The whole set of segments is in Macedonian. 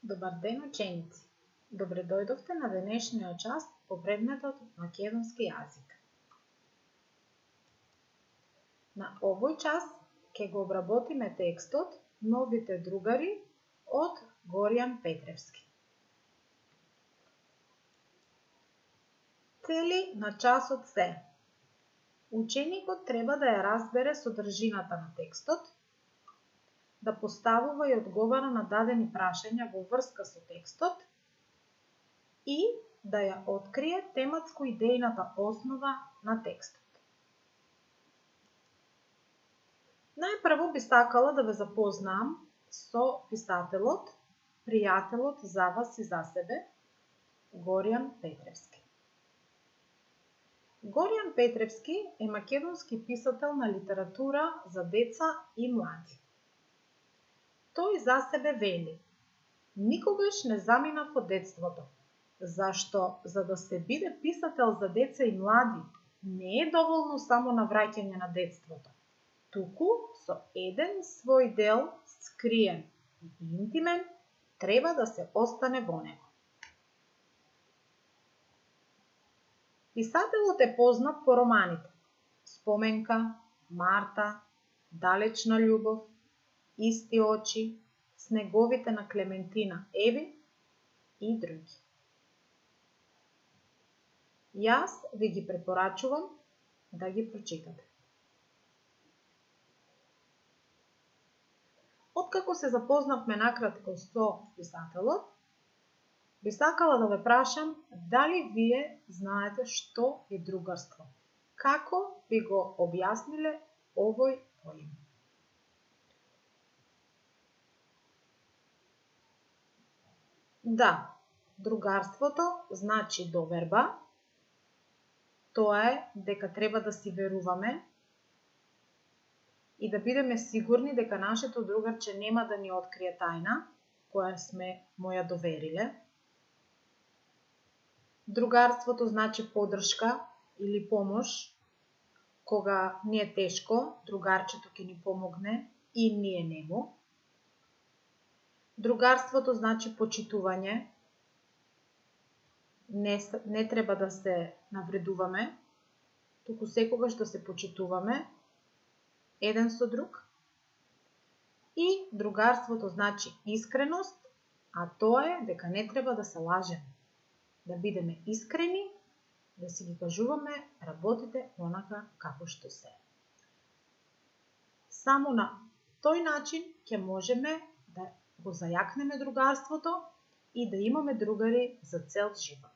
Добар ден, ученици! Добре дојдовте на денешниот час по предметот македонски јазик. На овој час ќе го обработиме текстот "Новите другари" од Горијан Петревски. Цели на часот се: ученикот треба да ја разбере содржината на текстот, да поставува и одговара на дадени прашања во врска со текстот и да ја открие тематско-идејната основа на текстот. Најпрво би сакала да ве запознаам со писателот, пријателот за вас и за себе, Горијан Петревски. Горијан Петревски е македонски писател на литература за деца и млади. Тој за себе вели: никогаш не заминав од детството, зашто за да се биде писател за деца и млади не е доволно само навраќање на детството, туку со еден свој дел скриен и интимен треба да се остане во него. Писателот е познат по романите Споменка, Марта, Далечна љубов, Исти очи, Снеговите на Клементина Еви и други. Јас ви ги препорачувам да ги прочитате. Откако се запознавме накратко со писателот, би сакала да ве прашам дали вие знаете што е другарство. Како би го објасниле овој поим? Да, другарството значи доверба. Тоа е дека треба да си веруваме и да бидеме сигурни дека нашето другарче нема да ни открие тајна која сме му ја довериле. Другарството значи поддршка или помош. Кога ни е тешко, другарчето ќе ни помогне и ние нему. Другарството значи почитување. Не треба да се навредуваме, туку секогаш да се почитуваме еден со друг. И другарството значи искреност, а тоа е дека не треба да се лажеме. Да бидеме искрени, да си ги кажуваме работите онака како што се. Само на тој начин ќе можеме да го зајакнеме другарството и да имаме другари за цел живот.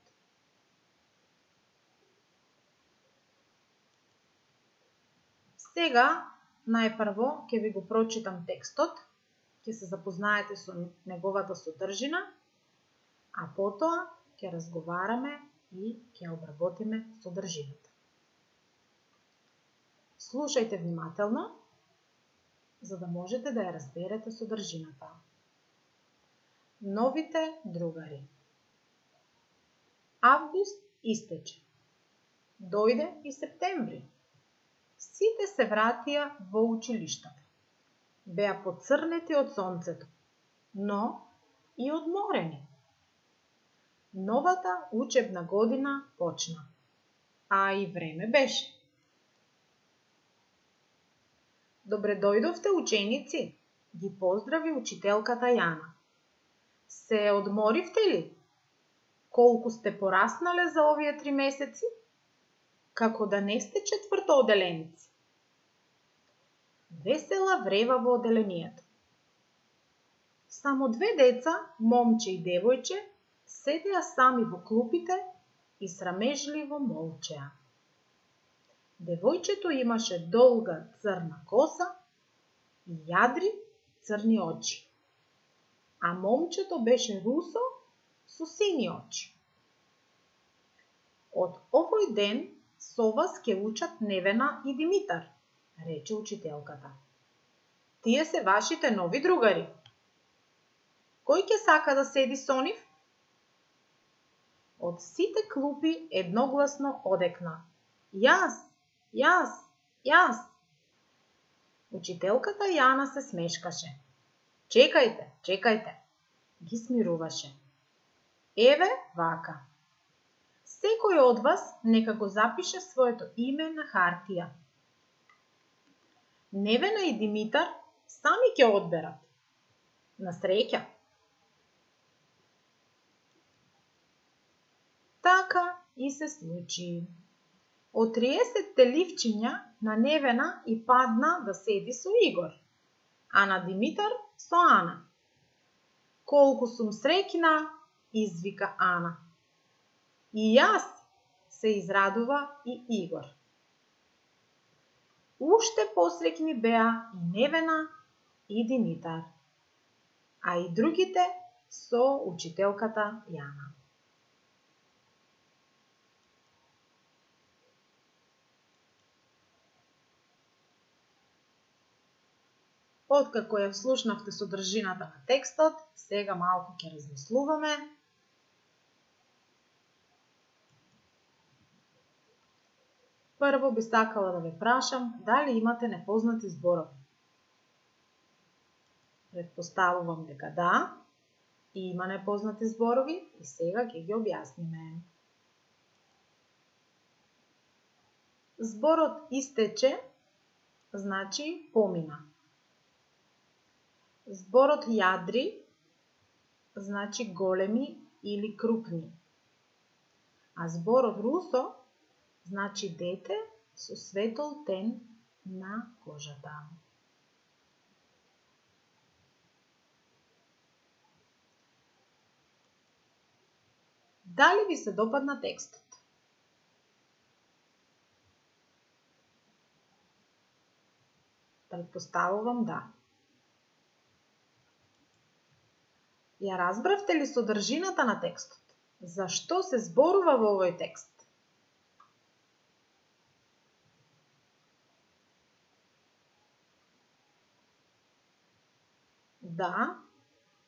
Сега, најпрво, ќе ви го прочитам текстот, ќе се запознаете со неговата содржина, а потоа ќе разговараме и ќе обработиме содржината. Слушајте внимателно, за да можете да ја разберете содржината. Новите другари. Август истече. Дојде и септември. Сите се вратија во училиштата. Беа поцрнети од сонцето, но и одморени. Новата учебна година почна, а и време беше. Добре дојдовте, ученици, ги поздрави учителката Јана. Се одморивте ли? Колку сте пораснале за овие 3 месеци? Како да не сте четвртооделеници. Весела врева во оделението. Само 2 деца, момче и девојче, седеа сами во клупите и срамежливо молчеа. Девојчето имаше долга црна коса и јадри црни очи, а момчето беше русо со сини очи. Од овој ден со вас ќе учат Невена и Димитар, рече учителката. Тие се вашите нови другари. Кој ќе сака да седи со нив? Од сите клупи едногласно одекна: Јас, јас, јас. Учителката Јана се смешкаше. Чекајте, чекајте. ги смируваше. Еве вака. Секој од вас нека го запише своето име на хартија. Невена и Димитар сами ќе одберат. На среќа. Така и се случи. Од 30 ливчиња на Невена и падна да седи со Игор, а на Димитар со Ана. Колку сум среќна, извика Ана. И јас, се израдува и Игор. Уште посреќни беа и Невена и Димитар, а и другите со учителката Јана. Откако ја слушнавте содржината на текстот, сега малку ќе размислуваме. Прво би сакала да ве прашам дали имате непознати зборови. Предпоставувам дека да, има непознати зборови и сега ќе ги објасниме. Зборот истече значи помина. Зборот јадри значи големи или крупни. А зборот русо значи дете со светол тен на кожата. Дали ви се допадна текстот? Предпоставувам да. Ја разбравте ли содржината на текстот? Зашто се зборува во овој текст? Да,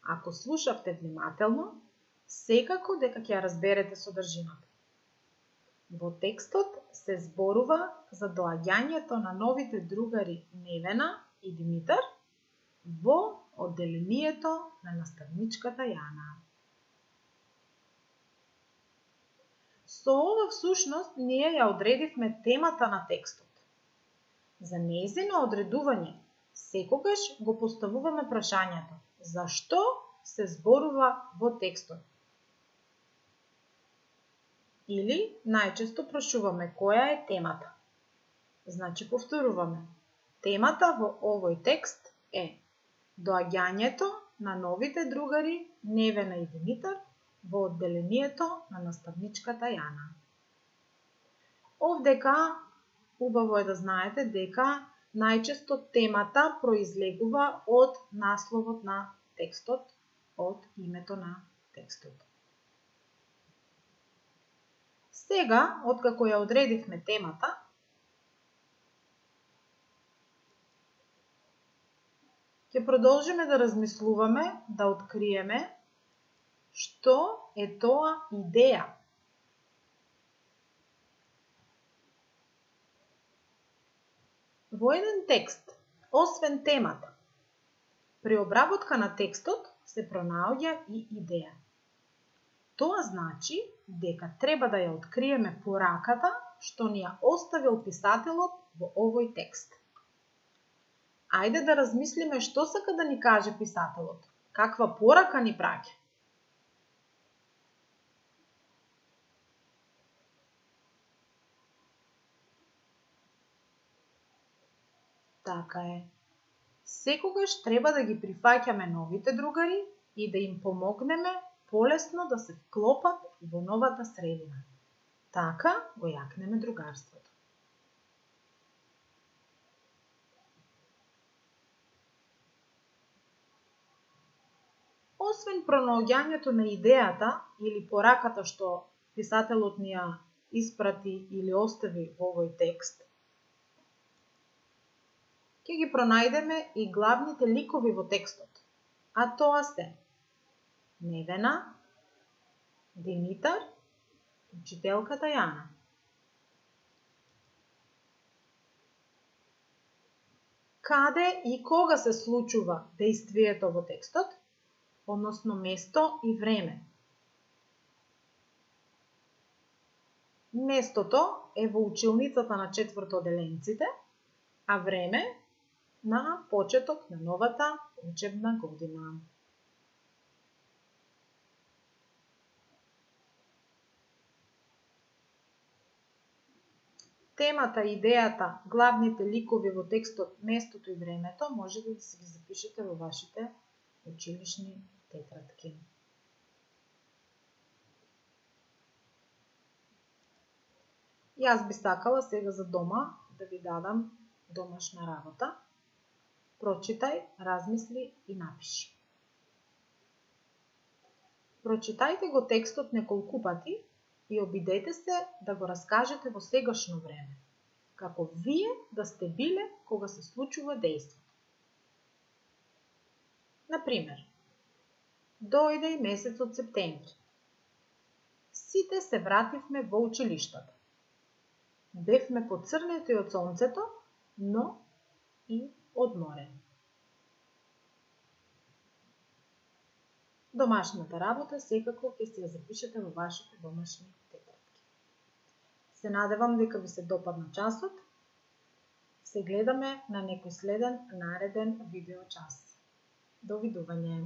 ако слушавте внимателно, секако дека ќе ја разберете содржината. Во текстот се зборува за доаѓањето на новите другари Невена и Димитар во одделението на наставничката Јана. Со ова всушност ние ја одредивме темата на текстот. За нејзино одредување секогаш го поставуваме прашањето: зашто се зборува во текстот? Или најчесто прашуваме која е темата. Значи повторуваме. Темата во овој текст е доаѓањето на новите другари Невена и Димитар во одделението на наставничката Јана. Овдека убаво е да знаете дека најчесто темата произлегува од насловот на текстот, од името на текстот. Сега, откако ја одредивме темата, ќе продолжиме да размислуваме, да откриеме што е тоа идеја. Во еден текст, освен темата, при обработка на текстот се пронаоѓа и идеја. Тоа значи дека треба да ја откриеме пораката што ни ја оставил писателот во овој текст. Ајде да размислиме што сака да ни каже писателот, каква порака ни праќа. Така е. Секогаш треба да ги прифаќаме новите другари и да им помогнеме полесно да се вклопат во новата средина. Така го јакнеме другарството. Освен пронаоѓањето на идејата или пораката што писателот ни ја испрати или остави во овој текст, ќе ги пронајдеме и главните ликови во текстот, а тоа се Невена, Димитар, учителката Јана. Каде и кога се случува дејствието во текстот? односно место и време. Местото е во училницата на 4-то деленците, а време на почеток на новата учебна година. Темата, идејата, главните ликови во текстот, местото и времето можете да си ги запишете во вашите училишни тетрадки. Јас би сакала сега за дома да ви дадам домашна работа. Прочитај, размисли и напиши. Прочитајте го текстот неколку пати и обидете се да го раскажете во сегашно време, како вие да сте биле кога се случува дејството. Например, дојде и месецот септември. Сите се вративме во училиштата. Бевме поцрнети од сонцето, но и одморени. Домашната работа секако ќе си ја запишете во вашите домашни тетрадки. Се надевам дека ви се допадна часот. Се гледаме на некој следен нареден видео час. Довидување!